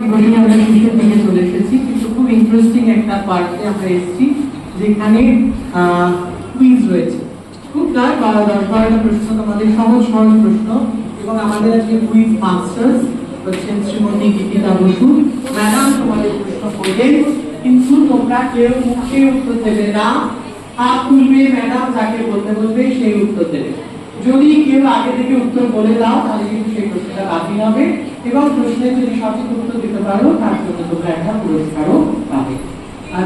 আমরা শেষের দিকে চলে এসেছি, কিন্তু খুব ইন্টারেস্টিং একটা পার্টে আমরা এসেছি যেখানে কুইজ রয়েছে। খুব প্রায় 10-12টা প্রশ্ন, তোমাদের সহজ সহজ প্রশ্ন। এবং আমাদের আজকে কুইজ মাস্টার্স হচ্ছেন শ্রীমতী গীতিকা বসু ম্যাডাম। তোমাদের প্রশ্ন করবেন, কিন্তু তোমরা কেউ মুখে উত্তর দেবে না, হাত তুলবে, ম্যাডাম যাকে বলতে বলবে সেই উত্তর দেবে। যদি কেউ আগে থেকে উত্তর বলে দাও তাহলে কিন্তু সেই প্রশ্নটা বাতিল হবে, এবং প্রশ্নে যদি সঠিক উত্তর দিতে পারো তার জন্য তোমরা একটা পুরস্কারও পাবে। আর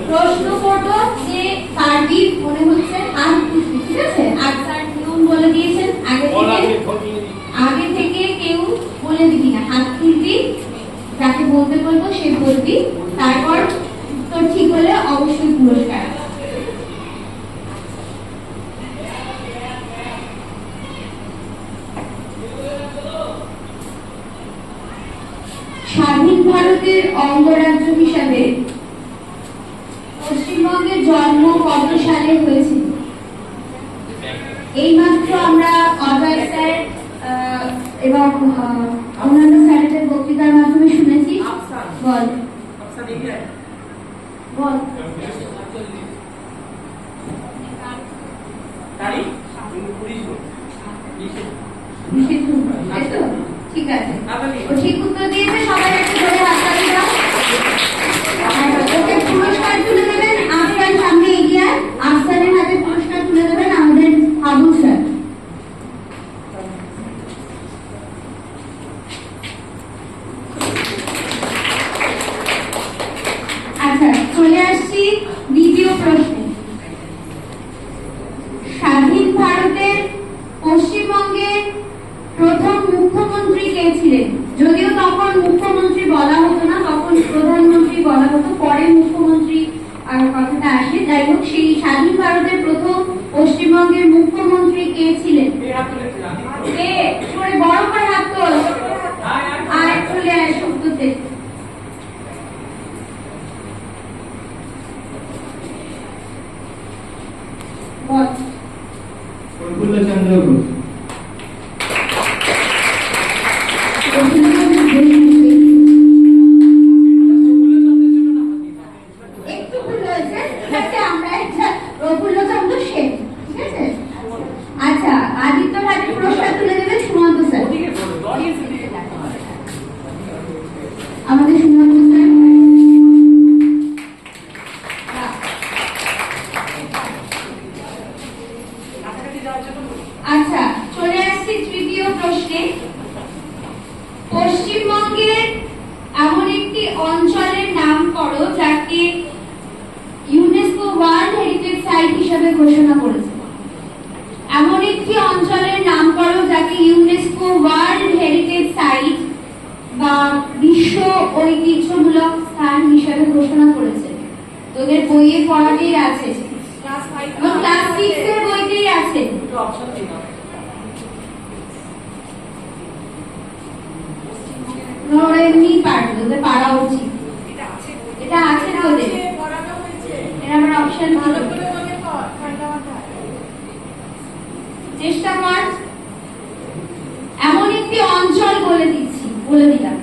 প্রশ্ন করবো যে কার্বির মনে হচ্ছে আর ঠিক আছে, আর স্যার নিয়ম বলে দিয়েছেন আগে থেকে কেউ বলে দিবি না, হাত তুলবি, যাকে বলতে বলবো সে বলবি, তারপর উত্তর ঠিক হলে অবশ্যই পুরস্কার। স্বাধীন ভারতের অঙ্গরাজ্য হিসাবে পশ্চিমবঙ্গের জন্ম কত সালে হয়েছিল? এইমাত্র আমরা অজয় স্যার এবং অন্যান্য স্যারদের বক্তৃতার মাধ্যমে শুনেছি। বল বল ঠিক আছে, ঠিক উত্তর দিয়েছে। সবাই একটু ধরে হাততালি দাও। ওকে পুরস্কার তুলে দেবেন আফসান, সামনে এগিয়ে আফসানের হাতে পুরস্কার তুলে দেবেন আমাদের আবু স্যার। আচ্ছা, চলে আসছি দ্বিতীয় প্রশ্নে। স্বাধীন ভারতের পশ্চিমবঙ্গের প্রথম মুখ্যমন্ত্রী কে ছিলেন? যদিও তখন মুখ্যমন্ত্রী বলা হতো না, তখন প্রধানমন্ত্রী বলা হতো, পরে মুখ্যমন্ত্রী আর কথাটা আসে। যাই হোক, সেই স্বাধীন ভারতের প্রথম পশ্চিমবঙ্গের মুখ্যমন্ত্রী কে ছিলেন? কে? সরে বড় করে হাত তোল আর চলে আয় উত্তরতে। বল। প্রফুল্লচন্দ্র ঘোষ। একটু ভুল হয়েছে, ঠিক আছে, আমরা একটা প্রফুল্লচন্দ্র সেন, ঠিক আছে। আচ্ছা, আদিত্য হাতে পুরস্কার তুলে দেবেন সুমন্ত স্যার। আমাদের সুমন্ত স্যার। আচ্ছা, চলে আসছি তৃতীয় প্রশ্নে। পশ্চিমবঙ্গের এমন একটি অঞ্চলের নাম করো যাকে ইউনেস্কো ওয়ার্ল্ড হেরিটেজ সাইট হিসেবে ঘোষণা করেছে। এমন একটি অঞ্চলের নাম করো যাকে ইউনেস্কো ওয়ার্ল্ড হেরিটেজ সাইট বা বিশ্ব ঐতিহ্যমূলক স্থান হিসেবে ঘোষণা করেছে। তোদের বইয়ে পড়াতেই আছে, ক্লাস 6 এর বইতেই আছে। এমনি পারবে, তোদের পারা উচিত। এটা আছে তোদের, এটা আমার অপশন ছিল। চেষ্টা কর। এমন একটি অঞ্চল বলে দিচ্ছি, বলে দিলাম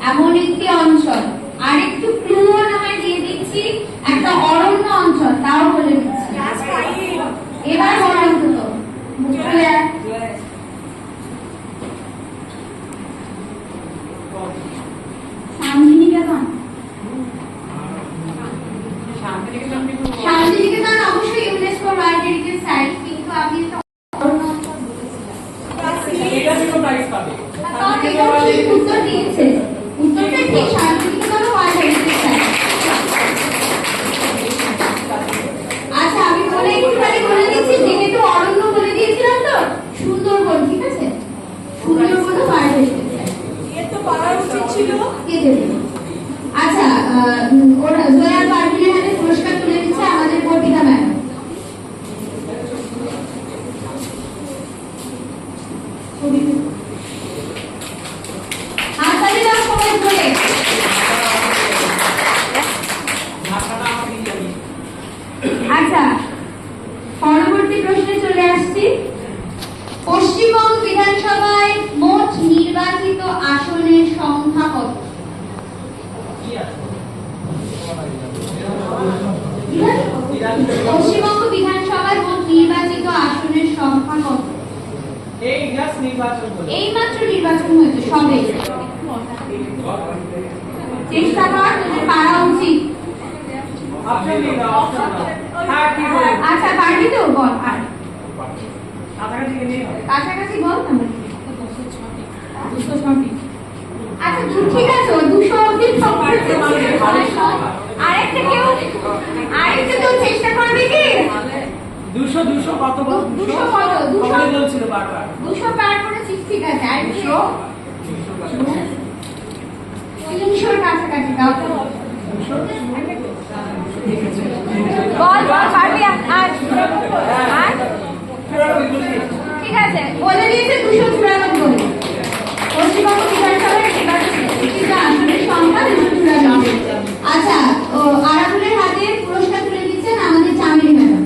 এমন একটি অঞ্চল। আর একটু ক্লুও নামে দিয়ে দিচ্ছি, একটা অরণ্য অঞ্চল, তাও বলে দিচ্ছি। এবার বড় অন্তত চলে আয়। শান্তিনিকেতন অবশ্যই ইউনেস্কো ওয়ার্ল্ড হেরিটেজ সাইট, কিন্তু আমি একটা অরণ্য অঞ্চল বলেছিলাম। উত্তর দিয়েছে, উত্তরটা ঠিক, শান্তিনিকেতন ওয়ার্ল্ড হেরিটেজ সাইট। আচ্ছা, আমি বলে একটুখানি বলে দিচ্ছি, যেহেতু অরণ্য বলে দিয়েছিলাম তো, এই জাস্ট নির্বাচন হলো। এই মাত্র নির্বাচন হয়েছে সবে। চেষ্টা কর, তোদের পারা উচিত। অপশন দিন, অপশন দাও। হ্যাঁ কি বল? আচ্ছা পারবি তো বল। আর কাছাকাছি গেলে হবে। কাছাকাছি বল না। 206টি। আচ্ছা ঠিক আছে, 200 অবধি সব করতে পারবে। আরেকটা কেউ আরেকটা তো চেষ্টা করবে কি? 200 কত বল? 200 কত? 200 কত বলছিল বারবার? 200 পার করেছি, ঠিক আছে। আর 200 300 কাছাকাছি দাও। বল বল পারবি। আর ঠিক আছে, বলে দিয়েছে 294। পশ্চিমবঙ্গ বিধানসভার নির্বাচনে কিন্তু আসনের সংখ্যা 294। আচ্ছা, আরামুলের হাতে পুরস্কার তুলে দিচ্ছেন আমাদের চামেলি ম্যাডাম।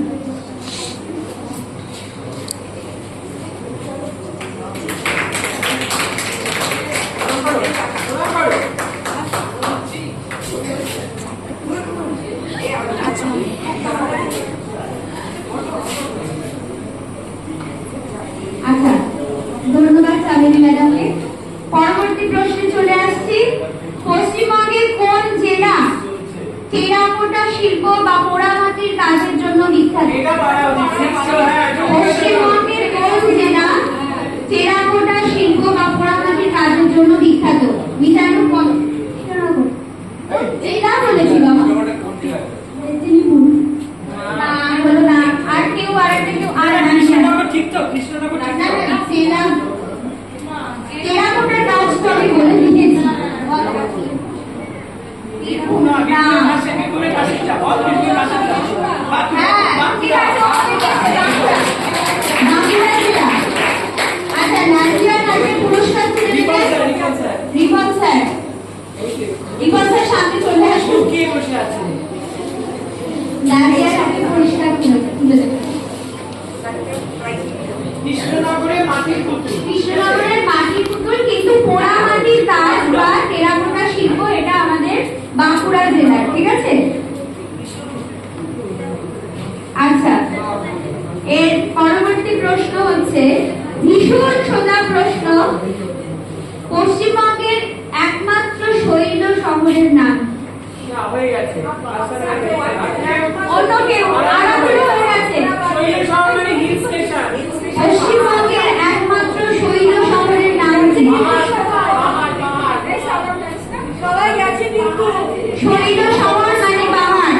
আচ্ছা, ধন্যবাদ চামেলি ম্যাডামকে। পরবর্তী প্রশ্নে চলে আসছি। পশ্চিমবঙ্গের কোন জেলা টেরাকোটা শিল্প বা পোড়ামাটির কাজের জন্য বিখ্যাত? পশ্চিমবঙ্গের কোন জেলা টেরাকোটা শিল্প বা পোড়ামাটির কাজের জন্য বিখ্যাত? মিজানু কোন জেলা বলেছি বাবা? মেদিনীপুর। না বলো না। আর কেউ আরেকটা কেউ আর কৃষ্ণনগর ঠিক তো? কৃষ্ণনগর ঠিক তো? না জেলা টেরাকোটার কাজ তো আমি বলে দিয়েছি। আচ্ছা, নাজিয়া কাজের পুরস্কার তুলে দিবেন রিপন স্যার। রিপন স্যার সামনে চলে আসুন। নাজিয়া কাজের পুরস্কার তুলে দেবেন। কৃষ্ণনগরের মাটির পুতুল। কৃষ্ণনগরের মাটির পুতুল, কিন্তু পোড়া মাটির কাজ বা টেরাকোটা শিল্প এটা আমাদের বাঁকুড়া জেলার। ঠিক আছে। আচ্ছা, এর পরবর্তী প্রশ্ন হচ্ছে ভীষণ সোজা প্রশ্ন। পশ্চিমবঙ্গের একমাত্র শৈল শহরের নাম? হয়ে গেছে। অন্য কেউ? আরামুল হয়ে গেছে। পশ্চিমবঙ্গের একমাত্র শৈল শহরের নাম কি? শৈল শহর মানে পাহাড়।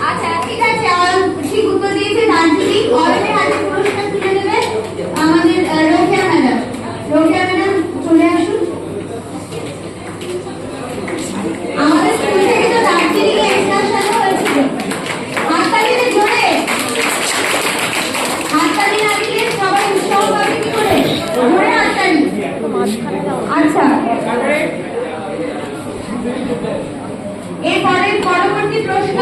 আচ্ছা ঠিক আছে, ঠিক উত্তর দিয়েছে দার্জিলিং। অরণ্যের হাতে পুরস্কার তুলে দেবে আমাদের রোকেয়া ম্যাডাম। রোকেয়া ম্যাডাম চলে আসুন। আমাদের স্কুল থেকে তো দার্জিলিং এ এক্সকারশন হয়েছিল। হাততালিতে জোরে, হাততালি না দিলে সবাই উৎসাহ পাবে কি করে? জোরে হাততালি। আচ্ছা, এরপরে পরবর্তী প্রশ্ন।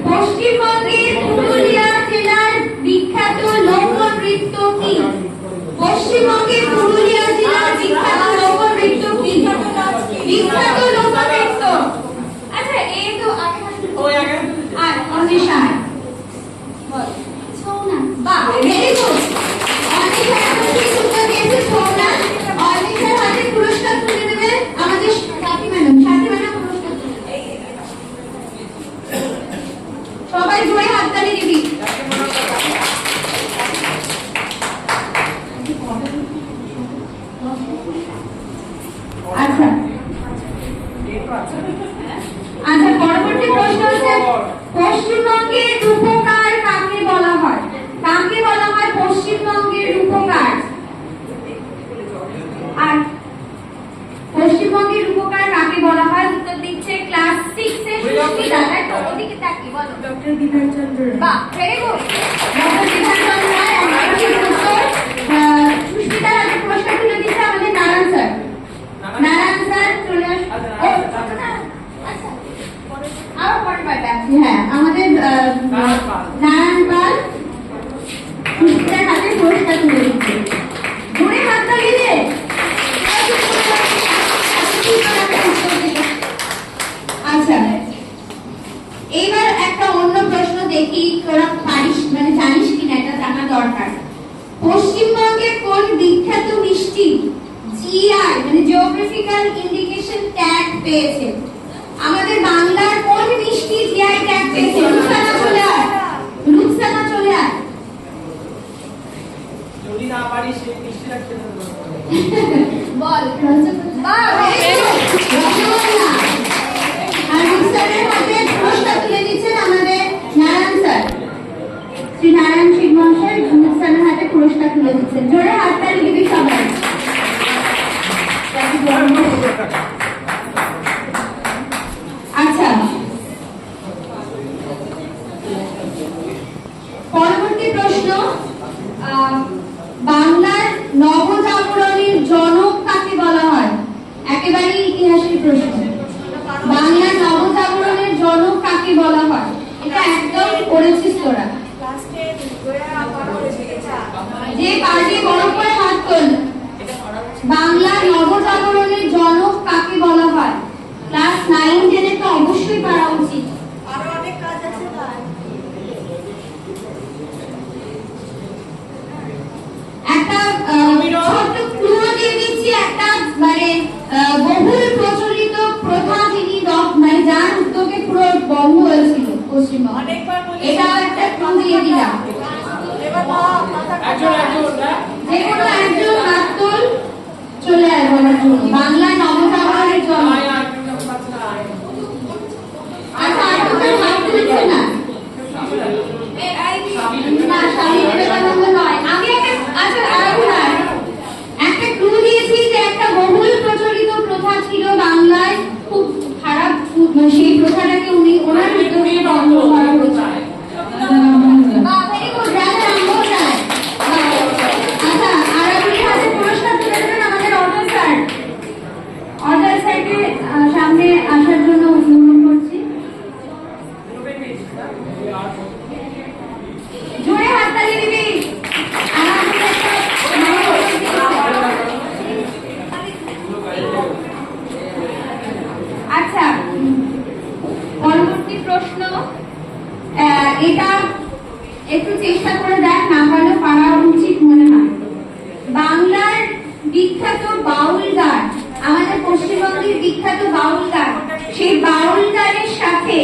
পশ্চিমবঙ্গের পুরুলিয়া জেলার বিখ্যাত লোকনৃত্য কি? পশ্চিমবঙ্গের পুরুলিয়া জেলার বিখ্যাত লোকনৃত্য কি? বিখ্যাত লোকনৃত্য। আচ্ছা, এই তো আর অনিশা ছৌনা। বাহ, ভেরি গুড। অনিশা ঠিক উত্তর দিয়েছে ছৌনা। অনিশার হাতে পুরস্কার তুলে দেবে আমাদের সাথী ম্যাডাম। সাথী ম্যাডাম পুরস্কার সবাই জোরে হাততালি দিবি। আচ্ছা আচ্ছা, পরবর্তী প্রশ্ন হচ্ছে পশ্চিমবঙ্গের রূপকার কাকে বলা হয়? কাকে বলা হয় পশ্চিমবঙ্গের রূপকার? আর পশ্চিমবঙ্গের রূপকার কাকে বলা হয়? উত্তর দিচ্ছে ক্লাস 6 এর সুস্মিতা। তাই তো? ওদিকে তাকিয়ে বলো। ডক্টর বিধান চন্দ্র রায়। বাহ, very good. Doctor Bidhan Chandra রায়। ঠিক উত্তর। সুস্মিতার হাতে পুরস্কার তুলে দিচ্ছে আমাদের নারায়ণ স্যার। নারায়ণ স্যার চলে আসুন। আচ্ছা, আরো পরে পাবে। হ্যাঁ, আমাদের নারায়ণ পাল সুস্মিতার হাতে পুরস্কার তুলে দিচ্ছে। জোরে হাততালি দিয়ে তোরা পারিস মানে জানিস কিনা এটা জানা দরকার। পশ্চিমবঙ্গের কোন বিখ্যাত মিষ্টি জিআই মানে জিওগ্রাফিক্যাল ইন্ডিকেশন ট্যাগ পেয়েছে? আমাদের বাংলার কোন মিষ্টি জিআই ট্যাগ পেয়েছে? রুকসানা চলে আয়, রুকসানা চলে আয়। যদি না পারিস সেই মিষ্টিটা খেতে হবে। বল রসগোল্লা। আর রুকসানের হাতে পুরস্কার তুলে দিচ্ছেন আমাদের নারায়ণ স্যার, শ্রী নারায়ণ সিং মহাশয় রুকসানের হাতে পুরস্কার তুলে দিচ্ছেন। জোরে হাততালি দিবি সবাই। আচ্ছা, পরবর্তী প্রশ্ন, বাংলার নবজাগরণের জনক কাকে বলা হয়? একেবারে ইতিহাসের প্রশ্ন। বাংলার নবজাগরণের জনক কাকে বলা হয়? এটা একদম পড়েছিস তোরা। যে পারবে বড় করে হাত তোল। বাংলার নবজাগরণের জনক কাকে বলা হয়? ক্লাস 9 10 তো অবশ্যই পারা উচিত। আরো অনেক কাজ আছে ভাই। একটা ছোট্ট ক্লু দিয়ে দিচ্ছি, একটা মানে বহুল প্রচলিত প্রথা যিনি মানে যার উদ্যোগে পুরো বন্ধ হয়েছিল পশ্চিমবঙ্গ। অনেকবার বলেছি। এটাও একটা ক্লু দিয়ে দিলাম। এবার একজন না যে কোনো একজন হাত তোল, চলে আয় বলার জন্য। বাংলার নবজাগরণের জন্য। আচ্ছা, আর তো কেউ হাত তুলছে না। না, স্বামী বিবেকানন্দ নয়। আমি আচ্ছা একটা ক্লু দিয়েছি যে একটা বহুল প্রচলিত প্রথা ছিল বাংলায়, খুব খারাপ। সেই প্রথাটাকে উনি ওনার উদ্যোগে বন্ধ করা হয়েছে। ভেরি গুড, রাজা রামমোহন রায়। আচ্ছা, আর আপনি হাতে পুরস্কার তুলে দেবেন আমাদের অর্ডার স্যার। অর্ডার স্যারকে সামনে আসার জন্য অনুরোধ করছি। জোরে হাততালি দিবি। আচ্ছা, পরবর্তী প্রশ্ন, এটা একটু চেষ্টা করে দেখ, না পারলে পারা উচিত মনে হয়। বাংলার বিখ্যাত বাউল গান, আমাদের পশ্চিমবঙ্গের বিখ্যাত বাউল গান, সেই বাউল গানের সাথে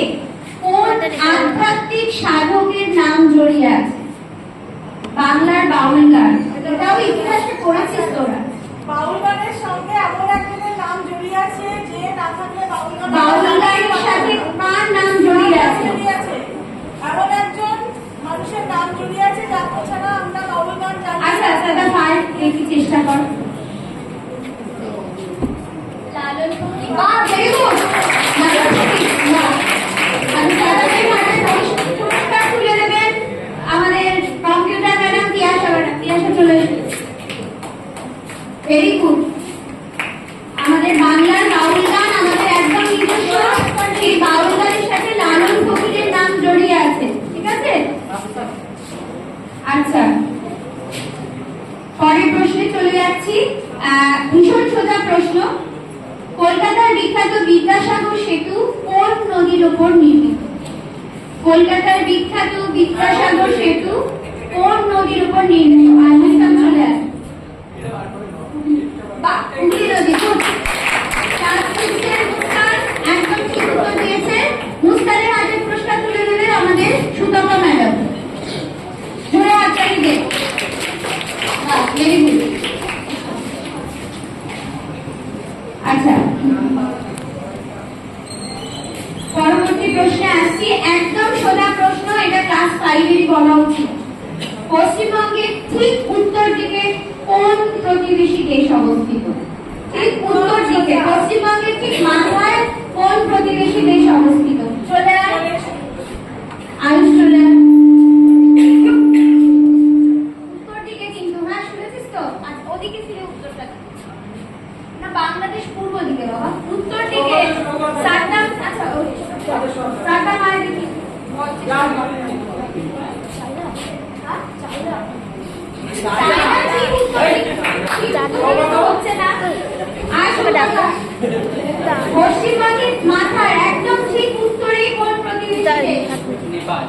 কোন আধ্যাত্মিক সাধকের নাম জড়িয়ে আছে? বাংলার বাউল গান, এটাও ইতিহাসে পড়েছিস তোরা। বাউল গানের সঙ্গে এমন একজনের নাম জড়িয়ে আছে যে না থাকলে বাউল গানের সাথে কার নাম জড়িয়ে আছে? এমন একজন মানুষের নাম জড়িয়ে আছে যার ছাড়া আমরা বাউল গান জানি। আচ্ছা আচ্ছা, তা পার একটু চেষ্টা কর। লালন ফকির। বাহ, ভেরি গুড। লালন ফকির। বাহ। আমি তাড়াতাড়ি হাতে পুরস্কার তুলে দেবেন আমাদের computer madam Tiyasha madam. Tiyasha চলে এসেছে। Very good. আমাদের বাংলার বাউল গান আমাদের একদম নিজস্ব, সেই বাউল গানের সাথে লালন ফকিরের নাম জড়িয়ে আছে। ঠিক আছে? আচ্ছা, পরের প্রশ্নে চলে যাচ্ছি। ভীষণ সোজা প্রশ্ন। কলকাতার বিখ্যাত বিদ্যাসাগর সেতু কোন নদীর উপর নির্মিত? কলকাতার বিখ্যাত বিদ্যাসাগর সেতু কোন নদীর উপর নির্মিত? আজকাল চলে আসে। বাহ, হুগলি নদী। খুব একদম ঠিক উত্তর দিয়েছে। মুস্তানের হাতে পুরস্কার তুলে দেবেন আমাদের সুতপা ম্যাডাম। জোরে হাততালি দে। বাহ, ভেরি গুড। আচ্ছা, পরবর্তী প্রশ্নে আসছি। একদম সোজা প্রশ্ন, এটা ক্লাস 5 এরই বলা উচিত। পশ্চিমবঙ্গের ঠিক উত্তর দিকে কোন প্রতিবেশী দেশ অবস্থিত? ঠিক উত্তর দিকে, পশ্চিমবঙ্গের ঠিক মাথায় কোন প্রতিবেশী দেশ অবস্থিত? চলে আয় আয়ুষ, চলে আয়। উত্তর দিকে কিন্তু, হ্যাঁ শুনেছিস তো? ওদিকে ছিল উত্তরটা না, বাংলাদেশ পূর্ব দিকে বাবা। উত্তর দিকে সাতটা। আচ্ছা, সাতটা মায়ের দিকে পশ্চিমবঙ্গের মাথার একদম ঠিক উত্তরে কোন প্রতিবেশী দেশ? নেপাল।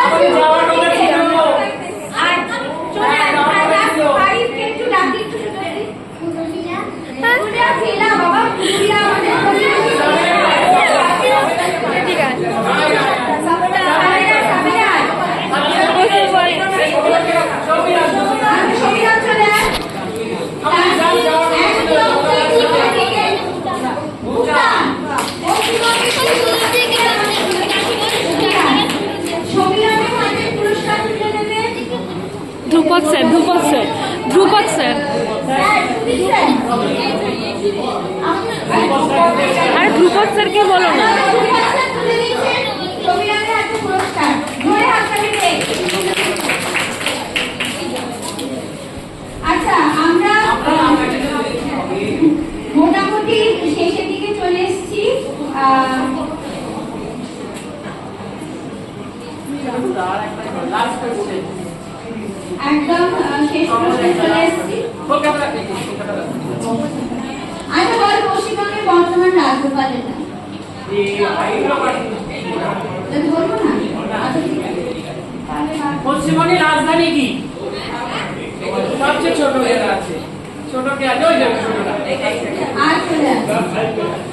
আমাদের যাওয়ার কথা ছিল আর চলে ফাইভকে একটু ডাকি একটু পুরুলিয়া জেলা বাবা পুরুলিয়া আমাদের ঠিক আছে ধ্রুপদ স্যার আরে ধ্রুপদ স্যারকে বলো না। আচ্ছা আমরা মোটামুটি শেষের দিকে চলে এসেছি। একদম শেষ প্রশ্নে চলে এসেছি। আচ্ছা বল পশ্চিমবঙ্গের বর্তমান রাজ্যপালের নাম বলবো না? আচ্ছা ঠিক আছে। পশ্চিমবঙ্গের রাজধানী কি? সবচেয়ে ছোট জায়গা আছে, ছোট কে আছে ওই জায়গা ছোটটা আর চলে আসছে